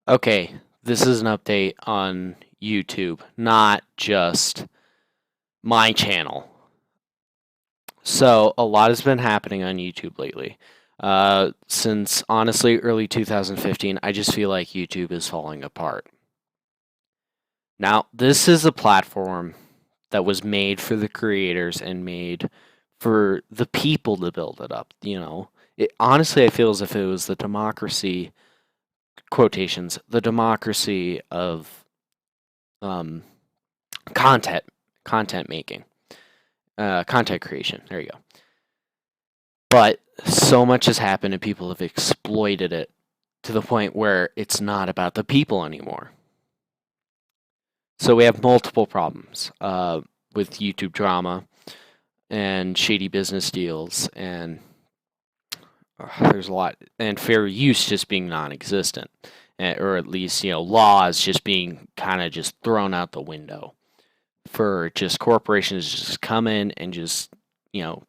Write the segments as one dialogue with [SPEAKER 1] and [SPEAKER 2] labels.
[SPEAKER 1] Okay, this is an update on YouTube, not just my channel. So, a lot has been happening on YouTube lately. Since honestly early 2015, I just feel like YouTube is falling apart. Now, this is a platform that was made for the creators and made for the people to build it up, honestly, I feel as if it was the democracy, quotations, the democracy of um, content content making, content creation. There you go. But so much has happened and people have exploited it to the point where it's not about the people anymore. So we have multiple problems with YouTube drama and shady business deals, and there's a lot, and fair use just being non-existent, or at least laws just being kind of just thrown out the window for just corporations to just come in and just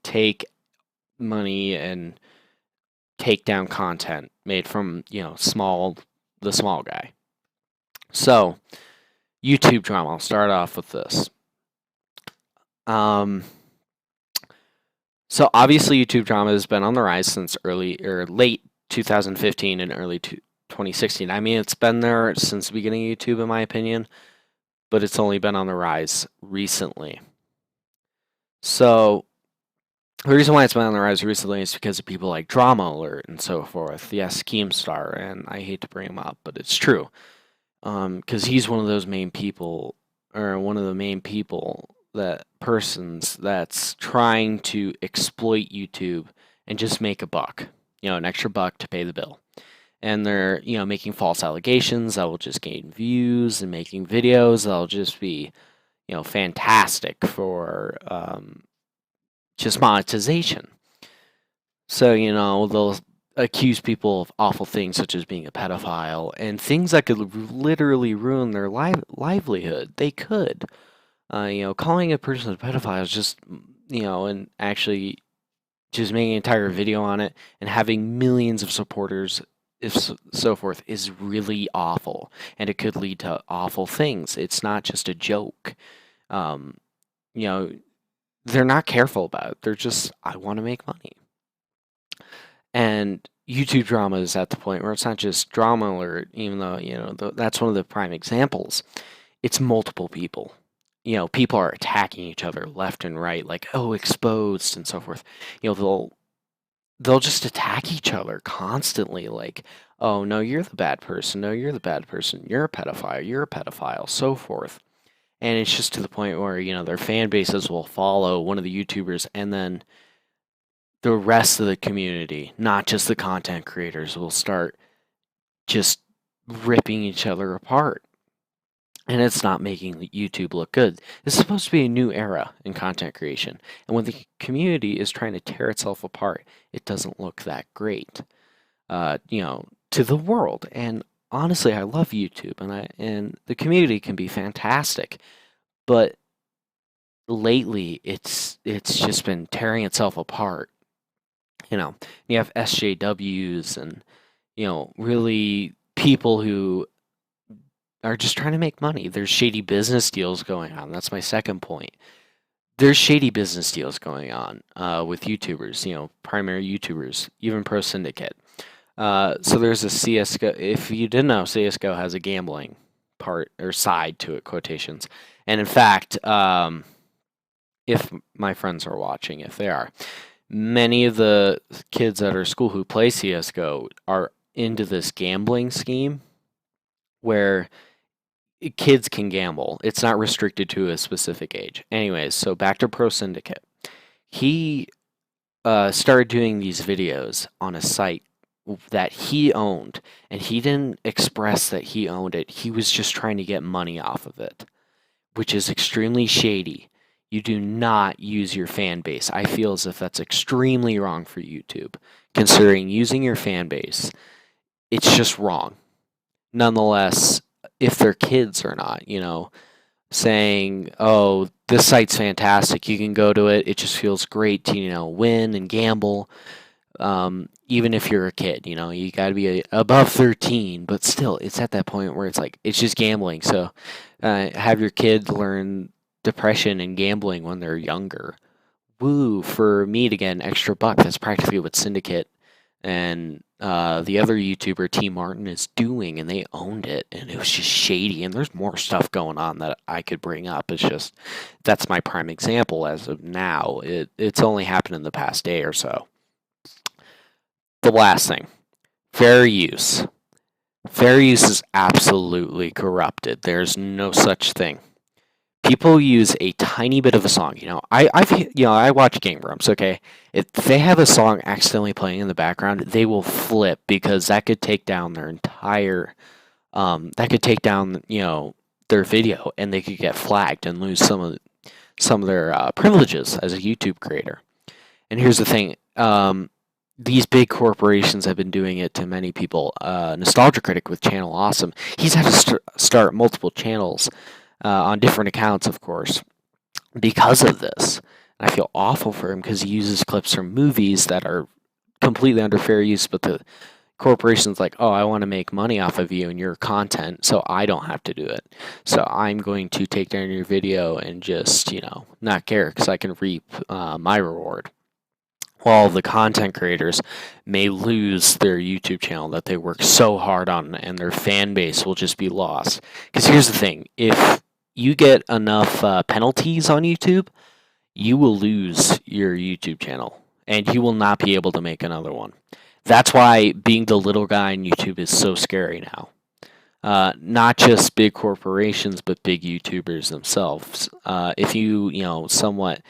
[SPEAKER 1] take money and take down content made from the small guy. So YouTube drama. I'll start off with this. So obviously YouTube drama has been on the rise since early or late 2015 and early 2016. I mean, it's been there since the beginning of YouTube, in my opinion, but it's only been on the rise recently. So the reason why it's been on the rise recently is because of people like Drama Alert and so forth. Yes, Keemstar, and I hate to bring him up, but it's true. Because he's one of those main people, or one of the main people persons that's trying to exploit YouTube and just make a buck, an extra buck to pay the bill. And they're, making false allegations that will just gain views and making videos that'll just be, fantastic for just monetization. So, they'll accuse people of awful things such as being a pedophile and things that could literally ruin their livelihood. They could. Calling a person a pedophile is just, and actually just making an entire video on it and having millions of supporters, if so forth, is really awful. And it could lead to awful things. It's not just a joke. Um, you know, they're not careful about it. They're just, I want to make money. And YouTube drama is at the point where it's not just Drama Alert, even though, that's one of the prime examples. It's multiple people. People are attacking each other left and right, like, oh, exposed and so forth. They'll just attack each other constantly, like, oh, no, you're the bad person. No, you're the bad person. You're a pedophile. You're a pedophile, so forth. And it's just to the point where, their fan bases will follow one of the YouTubers, and then the rest of the community, not just the content creators, will start just ripping each other apart. And it's not making YouTube look good. This is supposed to be a new era in content creation. And when the community is trying to tear itself apart, it doesn't look that great, to the world. And honestly, I love YouTube, and the community can be fantastic. But lately, it's just been tearing itself apart. You have SJWs and, really people who are just trying to make money. There's shady business deals going on. That's my second point. There's shady business deals going on with YouTubers, primary YouTubers, even Pro Syndicate. So there's a CSGO. If you didn't know, CSGO has a gambling part or side to it, quotations. And in fact, if my friends are watching, if they are, many of the kids at our school who play CSGO are into this gambling scheme where kids can gamble. It's not restricted to a specific age. Anyways, so back to Pro Syndicate. He started doing these videos on a site that he owned, and he didn't express that he owned it. He was just trying to get money off of it, which is extremely shady. You do not use your fan base. I feel as if that's extremely wrong for YouTube, considering using your fan base. It's just wrong. Nonetheless, if they're kids or not, saying, oh, this site's fantastic, you can go to it, it just feels great to, win and gamble. Even if you're a kid, you got to be above 13, but still, it's at that point where it's like it's just gambling. So, have your kid learn depression and gambling when they're younger. Woo, for me to get an extra buck. That's practically what Syndicate and the other YouTuber T Martin is doing, and they owned it, and it was just shady. And there's more stuff going on that I could bring up. It's just that's my prime example as of now. It's only happened in the past day or so. The last thing, fair use. Fair use is absolutely corrupted. There's no such thing. People use a tiny bit of a song. I watch game rooms. Okay, if they have a song accidentally playing in the background, they will flip because that could take down their entire. That could take down their video, and they could get flagged and lose some of their privileges as a YouTube creator. And here's the thing. These big corporations have been doing it to many people. Nostalgia Critic with Channel Awesome, he's had to start multiple channels on different accounts, of course, because of this. And I feel awful for him because he uses clips from movies that are completely under fair use, but the corporation's like, oh, I want to make money off of you and your content, so I don't have to do it. So I'm going to take down your video and just, not care because I can reap my reward. While the content creators may lose their YouTube channel that they work so hard on, and their fan base will just be lost. Because here's the thing, if you get enough penalties on YouTube, you will lose your YouTube channel, and you will not be able to make another one. That's why being the little guy on YouTube is so scary now. Not just big corporations, but big YouTubers themselves. If you somewhat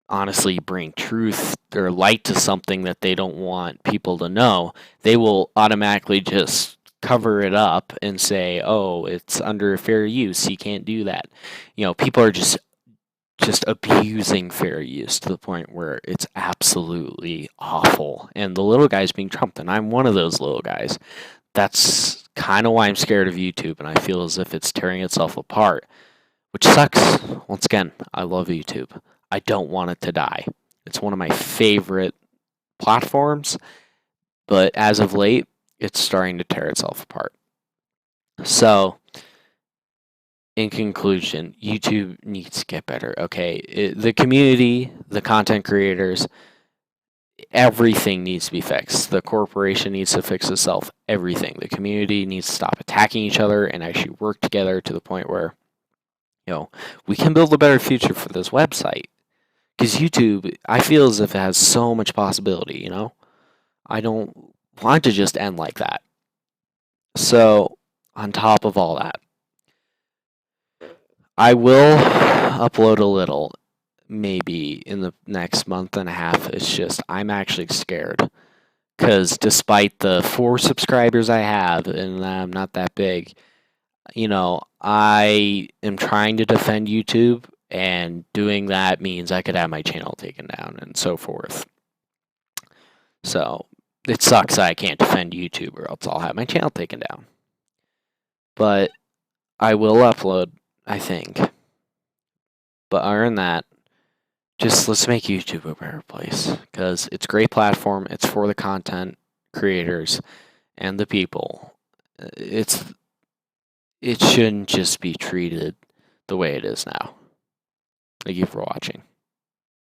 [SPEAKER 1] honestly bring truth or light to something that they don't want people to know, they will automatically just cover it up and say, oh, it's under fair use, you can't do that. People are just abusing fair use to the point where it's absolutely awful. And the little guy's being trumped, and I'm one of those little guys. That's kind of why I'm scared of YouTube, and I feel as if it's tearing itself apart, which sucks. Once again, I love YouTube. I don't want it to die. It's one of my favorite platforms, but as of late, it's starting to tear itself apart. So, in conclusion, YouTube needs to get better. Okay, the community, the content creators, everything needs to be fixed. The corporation needs to fix itself. Everything. The community needs to stop attacking each other and actually work together to the point where, we can build a better future for this website. Because YouTube, I feel as if it has so much possibility, I don't want to just end like that. So, on top of all that, I will upload a little, maybe in the next month and a half. It's just, I'm actually scared. Because despite the 4 subscribers I have, and I'm not that big, I am trying to defend YouTube. And doing that means I could have my channel taken down and so forth. So it sucks that I can't defend YouTube, or else I'll have my channel taken down. But I will upload, I think. But other than that, just let's make YouTube a better place. Because it's a great platform. It's for the content creators and the people. It shouldn't just be treated the way it is now. Thank you for watching.